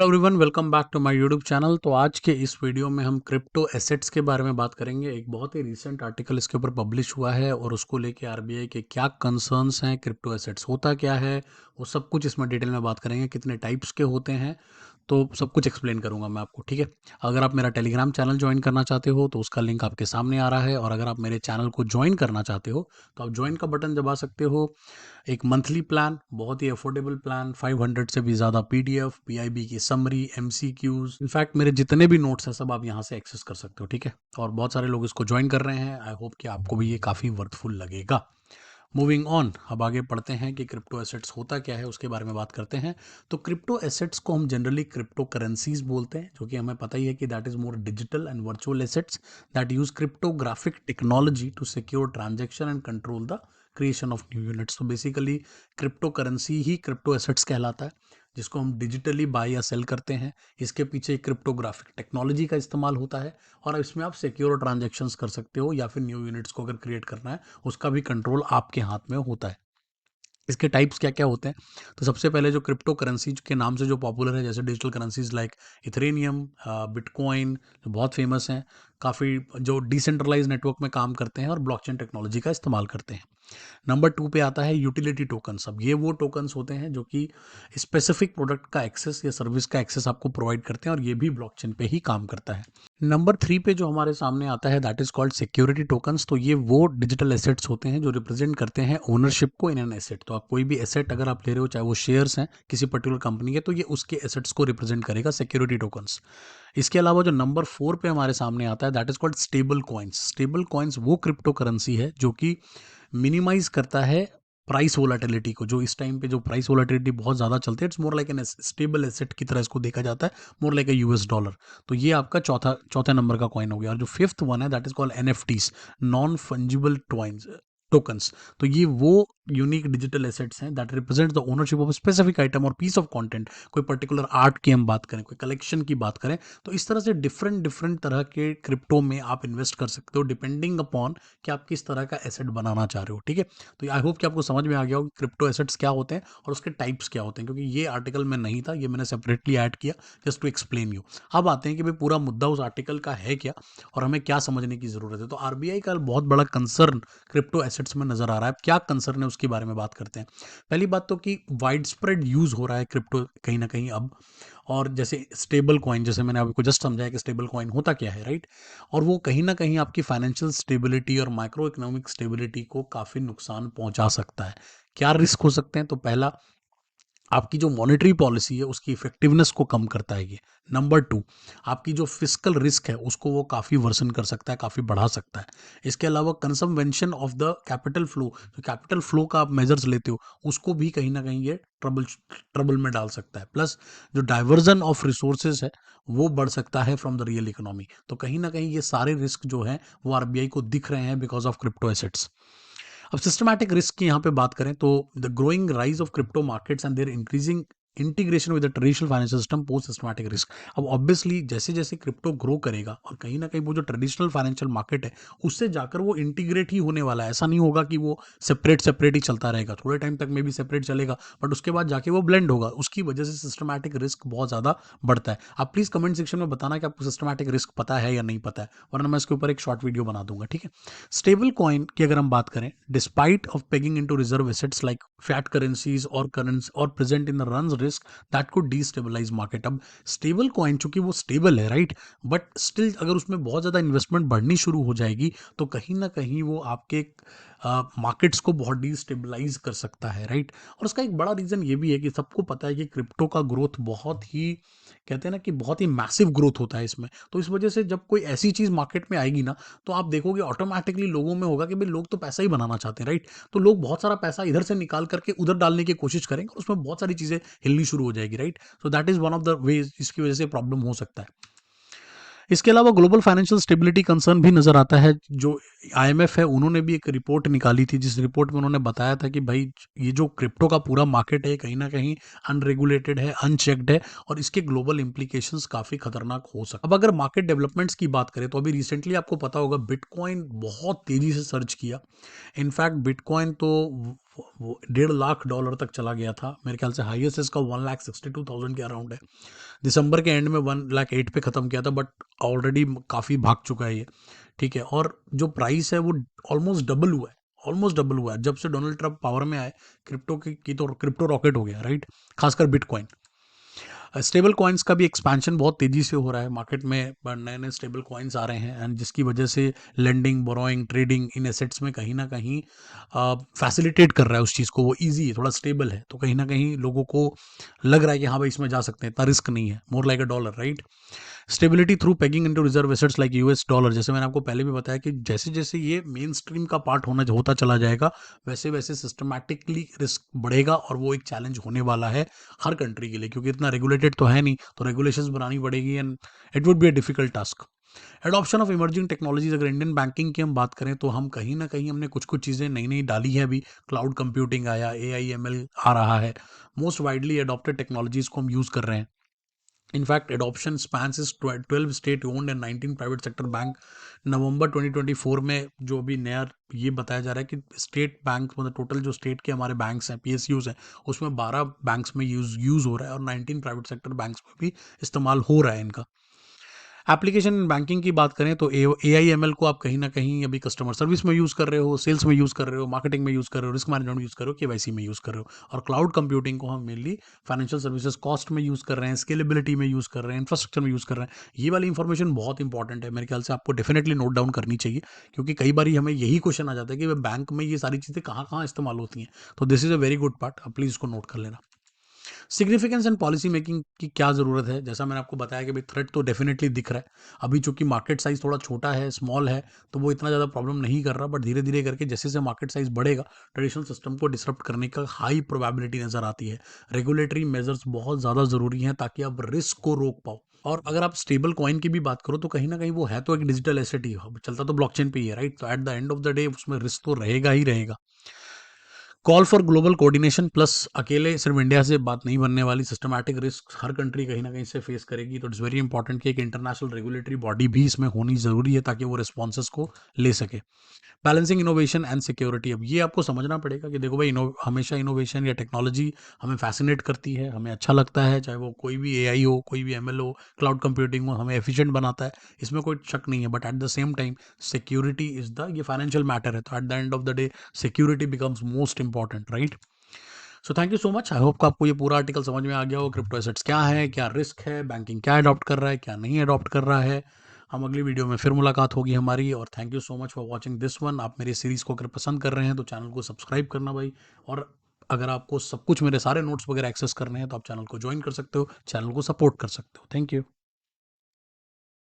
Hello everyone, welcome back to my YouTube channel. तो आज के इस वीडियो में हम क्रिप्टो एसेट्स के बारे में बात करेंगे। एक बहुत ही रीसेंट आर्टिकल इसके ऊपर पब्लिश हुआ है और उसको लेके आरबीआई के क्या कंसर्न्स हैं, क्रिप्टो एसेट्स होता क्या है, वो सब कुछ इसमें डिटेल में बात करेंगे। कितने टाइप्स के होते हैं, तो सब कुछ एक्सप्लेन करूंगा मैं आपको, ठीक है। अगर आप मेरा टेलीग्राम चैनल ज्वाइन करना चाहते हो तो उसका लिंक आपके सामने आ रहा है, और अगर आप मेरे चैनल को ज्वाइन करना चाहते हो तो आप ज्वाइन का बटन दबा सकते हो। एक मंथली प्लान, बहुत ही अफोर्डेबल प्लान, 500 से भी ज़्यादा पीडीएफ, पीआईबी की समरी, एमसीक्यूज, इनफैक्ट मेरे जितने भी नोट्स हैं सब आप यहाँ से एक्सेस कर सकते हो, ठीक है। और बहुत सारे लोग इसको ज्वाइन कर रहे हैं। आई होप कि आपको भी ये काफ़ी वर्थफुल लगेगा। मूविंग ऑन, अब आगे पढ़ते हैं कि क्रिप्टो एसेट्स होता क्या है, उसके बारे में बात करते हैं। तो क्रिप्टो एसेट्स को हम जनरली क्रिप्टो करेंसीज बोलते हैं, जो कि हमें पता ही है कि that is more digital and virtual assets that use cryptographic technology to secure transaction and control the creation of new units. तो बेसिकली क्रिप्टो करेंसी ही क्रिप्टो एसेट्स कहलाता है, जिसको हम डिजिटली बाय या सेल करते हैं। इसके पीछे क्रिप्टोग्राफिक टेक्नोलॉजी का इस्तेमाल होता है, और इसमें आप सिक्योर ट्रांजेक्शन्स कर सकते हो, या फिर न्यू यूनिट्स को अगर क्रिएट करना है उसका भी कंट्रोल आपके हाथ में होता है। इसके टाइप्स क्या क्या होते हैं? तो सबसे पहले जो क्रिप्टो करेंसी के नाम से जो पॉपुलर है, जैसे digital currencies like Ethereum, bitcoin, जो बहुत फेमस हैं, काफ़ी जो डिसेंट्रलाइज नेटवर्क में काम करते हैं और ब्लॉकचेन टेक्नोलॉजी का इस्तेमाल करते हैं। नंबर 2 पे आता है यूटिलिटी टोकन्स। अब ये वो टोकन्स होते हैं जो कि स्पेसिफिक प्रोडक्ट का एक्सेस या सर्विस का एक्सेस आपको प्रोवाइड करते हैं, और ये भी ब्लॉकचेन पे ही काम करता है। नंबर 3 पे जो हमारे सामने आता है that is called security tokens. तो ये वो डिजिटल एसेट्स होते हैं जो रिप्रेजेंट करते हैं ओनरशिप को इन एन एसेट। तो आप कोई भी एसेट अगर आप ले रहे हो, चाहे वो शेयर्स हैं किसी पर्टिकुलर कंपनी के, तो ये उसके एसेट्स को रिप्रेजेंट करेगा, सिक्योरिटी टोकन्स। इसके अलावा जो नंबर 4 पे हमारे सामने आता है that is called stable coins. Stable coins वो क्रिप्टो करेंसी है जो कि मिनिमाइज करता है प्राइस वोलाटिलिटी को। जो इस टाइम पे जो प्राइस वोलाटिलिटी बहुत ज़्यादा चलती है, it's more like an stable asset की तरह इसको देखा जाता है, more like a US dollar. तो ये आपका चौथे नंबर का कॉइन हो गया। और जो फिफ्थ वन है that is called NFTs, non fungible tokens. तो ये वो यूनिक डिजिटल एसेट्स हैं that represent the ownership of specific item और पीस ऑफ कंटेंट। कोई पर्टिकुलर आर्ट की हम बात करें, कोई कलेक्शन की बात करें, तो इस तरह से डिफरेंट डिफरेंट तरह के क्रिप्टो में आप इन्वेस्ट कर सकते हो, डिपेंडिंग अपॉन कि आप किस तरह का एसेट बनाना चाह रहे हो, ठीक है। तो आई होप कि आपको समझ में आ गया हो कि क्रिप्टो एसेट्स क्या होते हैं और उसके टाइप्स क्या होते हैं, क्योंकि ये आर्टिकल में नहीं था, ये मैंने सेपरेटली ऐड किया जस्ट टू एक्सप्लेन यू। अब आते हैं कि भाई पूरा मुद्दा उस आर्टिकल का है क्या और हमें क्या समझने की जरूरत है। तो आरबीआई का बहुत बड़ा कंसर्न क्रिप्टो एसेट्स में नजर आ रहा है। क्या कंसर्न है उसके बारे में बात करते हैं। पहली बात तो कि वाइड स्प्रेड यूज हो रहा है क्रिप्टो कहीं ना कहीं अब। और जैसे स्टेबल कॉइन, जैसे मैंने आपको जस्ट समझाया कि स्टेबल कॉइन होता क्या है, राइट। और वो कहीं ना कहीं आपकी फाइनेंशियल स्टेबिलिटी और माइक्रो इकोनॉमिक स्टेबिलिटी को काफ़ी नुकसान पहुंचा सकता है। क्या रिस्क हो सकते हैं? तो पहला, आपकी जो मॉनेटरी पॉलिसी है उसकी इफेक्टिवनेस को कम करता है ये। नंबर 2, आपकी जो फिस्कल रिस्क है उसको वो काफ़ी वर्सन कर सकता है, काफ़ी बढ़ा सकता है। इसके अलावा consumption of the capital flow, जो कैपिटल फ्लो का आप मेजर्स लेते हो, उसको भी कहीं ना कहीं ये ट्रबल में डाल सकता है। प्लस जो डाइवर्जन ऑफ रिसोर्सेज है वो बढ़ सकता है फ्रॉम द रियल इकोनॉमी। तो कहीं ना कहीं ये सारे रिस्क जो हैं वो आरबीआई को दिख रहे हैं बिकॉज ऑफ क्रिप्टो एसेट्स। अब सिस्टमैटिक रिस्क की यहाँ पे बात करें तो the growing rise of crypto markets and their increasing integration with the traditional financial system post systematic risk. अब ऑब्वियसली जैसे जैसे क्रिप्टो ग्रो करेगा और कहीं ना कहीं वो जो ट्रेडिशनल फाइनेंशियल मार्केट है उससे जाकर वो इंटीग्रेट ही होने वाला है। ऐसा नहीं होगा कि वो सेपरेट सेपरेट ही चलता रहेगा, थोड़े टाइम तक में भी सेपरेट चलेगा, बट उसके बाद जाके वो ब्लेंड होगा। उसकी वजह से सिस्टमैटिक रिस्क बहुत ज़्यादा बढ़ता है। आप प्लीज़ कमेंट सेक्शन में बताना कि आपको सिस्टमैटिक रिस्क पता है या नहीं पता है, वरना मैं इसके ऊपर एक शॉर्ट वीडियो बना दूंगा, ठीक है। स्टेबल कॉइन की अगर हम बात करें, despite of pegging into reserve assets like fat currencies और करेंसी और present in the run risk that could destabilise market. अब स्टेबल कॉइन चूंकि वो स्टेबल है, राइट, बट स्टिल अगर उसमें बहुत ज्यादा इन्वेस्टमेंट बढ़नी शुरू हो जाएगी तो कहीं ना कहीं वो आपके मार्केट्स को बहुत डिस्टेबलाइज कर सकता है, राइट। और उसका एक बड़ा रीजन ये भी है कि सबको पता है कि क्रिप्टो का ग्रोथ बहुत ही, कहते हैं ना कि बहुत ही मैसिव ग्रोथ होता है इसमें। तो इस वजह से जब कोई ऐसी चीज मार्केट में आएगी ना, तो आप देखोगे ऑटोमेटिकली लोगों में होगा कि भाई लोग तो पैसा ही बनाना चाहते हैं, राइट। तो लोग बहुत सारा पैसा इधर से निकाल करके उधर डालने की कोशिश करेंगे और उसमें बहुत सारी चीजें हिलनी शुरू हो जाएगी, right. So that is one of the ways इसकी वजह से प्रॉब्लम हो सकता है। इसके अलावा ग्लोबल फाइनेंशियल स्टेबिलिटी कंसर्न भी नजर आता है। जो आईएमएफ है उन्होंने भी एक रिपोर्ट निकाली थी, जिस रिपोर्ट में उन्होंने बताया था कि भाई ये जो क्रिप्टो का पूरा मार्केट है कहीं ना कहीं अनरेगुलेटेड है, अनचेक्ड है, और इसके ग्लोबल इंप्लीकेशंस काफी खतरनाक हो सकते। अब अगर मार्केट डेवलपमेंट्स की बात करें तो अभी रिसेंटली आपको पता होगा बिटकॉइन बहुत तेजी से सर्च किया। इनफैक्ट बिटकॉइन तो वो $1.5 लाख तक चला गया था। मेरे ख्याल से हाईएस्ट इसका 1,62,000 के अराउंड है। दिसंबर के एंड में 1,08,000 पे ख़त्म किया था, बट ऑलरेडी काफ़ी भाग चुका है ये, ठीक है। और जो प्राइस है वो ऑलमोस्ट डबल हुआ है, ऑलमोस्ट डबल हुआ है। जब से डोनाल्ड ट्रंप पावर में आए, क्रिप्टो की तो क्रिप्टो रॉकेट हो गया, राइट। खासकर बिटकॉइन। स्टेबल कॉइन्स का भी एक्सपेंशन बहुत तेज़ी से हो रहा है मार्केट में, नए नए स्टेबल कॉइन्स आ रहे हैं, एंड जिसकी वजह से lending, borrowing, trading in assets में कहीं ना कहीं फैसिलिटेट कर रहा है उस चीज़ को। वो ईजी है, थोड़ा स्टेबल है, तो कहीं ना कहीं लोगों को लग रहा है कि हाँ भाई इसमें जा सकते हैं, इतना रिस्क नहीं है, more like a dollar, right. Stability through pegging into reserve assets like US dollar. जैसे मैंने आपको पहले भी बताया कि जैसे जैसे ये मेन स्ट्रीम का पार्ट होता चला जाएगा, वैसे वैसे सिस्टमैटिकली रिस्क बढ़ेगा, और वो एक चैलेंज होने वाला है हर कंट्री के लिए, क्योंकि इतना रेगुलेटेड तो है नहीं, तो रेगुलेशंस बनानी पड़ेगी, and it would be a difficult task. Adoption of emerging technologies, अगर इंडियन बैंकिंग की हम बात करें तो हम कहीं ना कहीं हमने कुछ कुछ चीज़ें नई नई डाली है अभी। क्लाउड कंप्यूटिंग आया, AI ML आ रहा है, मोस्ट वाइडली अडॉप्टेड टेक्नोलॉजीज को हम यूज़ कर रहे हैं। In fact, adoption spans is 12 state owned and 19 private sector bank. नवंबर 2024 में जो अभी नया ये बताया जा रहा है कि स्टेट बैंक, मतलब टोटल जो स्टेट के हमारे बैंक्स हैं, PSUs हैं, उसमें 12 बैंक्स में यूज़ हो रहा है, और 19 प्राइवेट सेक्टर बैंक्स में भी इस्तेमाल हो रहा है इनका। एप्लीकेशन इन बैंकिंग की बात करें तो AI ML को आप कहीं ना कहीं अभी कस्टमर सर्विस में यूज़ कर रहे हो, सेल्स में यूज़ कर रहे हो, मार्केटिंग में यूज़ कर रहे हो, रिस्क मैनेजमेंट में यूज़ कर रहे हो, KYC में यूज़ कर रहे हो। और क्लाउड कंप्यूटिंग को हम मेनली फाइनेंशियल सर्विसेज कॉस्ट में यूज़ कर रहे हैं, स्केलेबिलिटी में यूज़ कर रहे हैं, इंफ्रास्ट्रक्चर में यूज़ कर रहे हैं। ये वाली इंफॉर्मेशन बहुत इंपॉर्टेंट है, मेरे ख्याल से आपको डेफिनेटली नोट डाउन करनी चाहिए, क्योंकि कई बार हमें यही क्वेश्चन आ जाता है कि बैंक में ये सारी चीज़ें कहाँ कहाँ इस्तेमाल होती हैं। तो this is a very good part, आप प्लीज़ इसको नोट कर लेना। सिग्निफिकेंस एंड पॉलिसी मेकिंग की क्या ज़रूरत है? जैसा मैंने आपको बताया कि भाई थ्रेट तो डेफिनेटली दिख रहा है। अभी चूंकि मार्केट साइज़ थोड़ा छोटा है, स्मॉल है, तो वो इतना ज़्यादा प्रॉब्लम नहीं कर रहा, बट धीरे धीरे करके जैसे जैसे मार्केट साइज़ बढ़ेगा, ट्रेडिशनल सिस्टम को डिसरप्ट करने का हाई प्रोबेबिलिटी नज़र आती है। रेगुलेटरी मेजर्स बहुत ज़्यादा ज़रूरी हैं ताकि आप रिस्क को रोक पाओ। और अगर आप स्टेबल कॉइन की भी बात करो तो कहीं ना कहीं वो है तो एक डिजिटल एसेट ही, अब चलता तो ब्लॉकचेन पे ही है, राइट। तो at the end of the day उसमें रिस्क तो रहेगा ही रहेगा। Call for global coordination plus, अकेले सिर्फ इंडिया से बात नहीं बनने वाली, सिस्टमैटिक रिस्क हर कंट्री कहीं ना कहीं से फेस करेगी। तो इट्स वेरी इंपॉर्टेंट कि एक इंटरनेशनल रेगुलेटरी बॉडी भी इसमें होनी ज़रूरी है ताकि वो रिस्पॉन्सेस को ले सके। बैलेंसिंग इनोवेशन एंड सिक्योरिटी, अब ये आपको समझना पड़ेगा कि देखो भाई, हमेशा इनोवेशन या टेक्नोलॉजी हमें फैसिनेट करती है, हमें अच्छा लगता है, चाहे वो कोई भी AI हो, कोई भी ML हो, क्लाउड कंप्यूटिंग हो, हमें एफिशिएंट बनाता है, इसमें कोई शक नहीं है। But at the same time security is the, ये फाइनेंशियल मैटर है, तो at the end of the day security becomes most important, right. So thank you so much, I hope कि आपको ये पूरा आर्टिकल समझ में आ गया हो। क्रिप्टो एसेट्स क्या है, क्या रिस्क है, बैंकिंग क्या अडॉप्ट कर रहा है, क्या नहीं अडॉप्ट कर रहा है। हम अगली वीडियो में फिर मुलाकात होगी हमारी, और thank you so much for watching this one. आप मेरी सीरीज़ को अगर पसंद कर रहे हैं तो चैनल को सब्सक्राइब करना भाई, और अगर आपको सब कुछ मेरे सारे नोट्स वगैरह एक्सेस करने हैं तो आप चैनल को ज्वाइन कर सकते हो, चैनल को सपोर्ट कर सकते हो। Thank you.